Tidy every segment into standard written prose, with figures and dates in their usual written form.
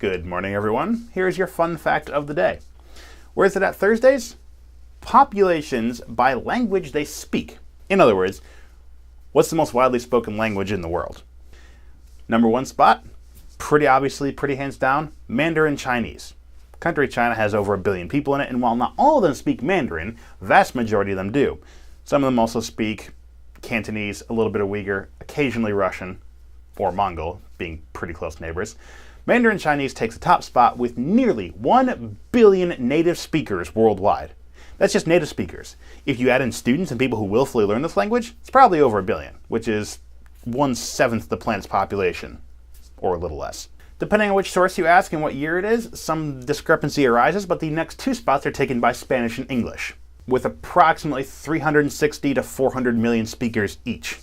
Good morning, everyone. Here's your fun fact of the day. Where is it at Thursdays? Populations by language they speak. In other words, what's the most widely spoken language in the world? Number one spot, pretty obviously, pretty hands down, Mandarin Chinese. Country China has over 1 billion people in it, and while not all of them speak Mandarin, vast majority of them do. Some of them also speak Cantonese, a little bit of Uyghur, occasionally Russian, or Mongol, being pretty close neighbors. Mandarin Chinese takes the top spot with nearly 1 billion native speakers worldwide. That's just native speakers. If you add in students and people who willfully learn this language, it's probably over 1 billion, which is 1/7 the planet's population, or a little less. Depending on which source you ask and what year it is, some discrepancy arises, but the next two spots are taken by Spanish and English, with approximately 360 to 400 million speakers each.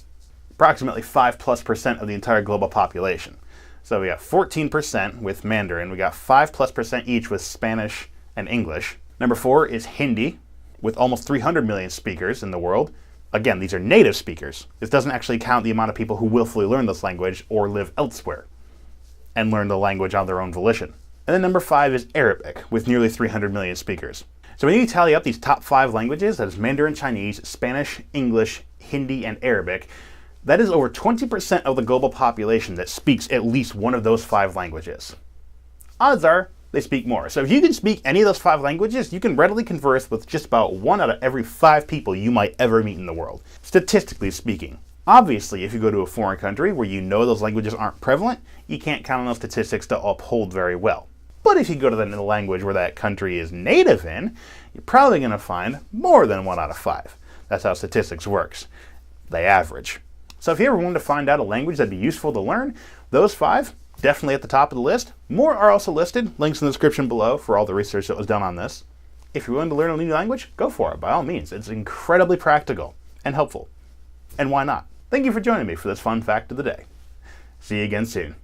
Approximately 5+% of the entire global population. So we got 14% with Mandarin, we got 5+% each with Spanish and English. Number 4 is Hindi, with almost 300 million speakers in the world. Again, these are native speakers. This doesn't actually count the amount of people who willfully learn this language or live elsewhere and learn the language on their own volition. And then number 5 is Arabic, with nearly 300 million speakers. So when you tally up these top 5 languages, that is Mandarin Chinese, Spanish, English, Hindi, and Arabic, that is over 20% of the global population that speaks at least one of those 5 languages. Odds are they speak more. So if you can speak any of those 5 languages, you can readily converse with just about 1 out of every 5 people you might ever meet in the world, statistically speaking. Obviously, if you go to a foreign country where you know those languages aren't prevalent, you can't count on those statistics to uphold very well. But if you go to the language where that country is native in, you're probably going to find more than 1 out of 5. That's how statistics works. They average. So if you ever wanted to find out a language that'd be useful to learn, those 5, definitely at the top of the list. More are also listed, links in the description below for all the research that was done on this. If you're willing to learn a new language, go for it, by all means. It's incredibly practical and helpful. And why not? Thank you for joining me for this fun fact of the day. See you again soon.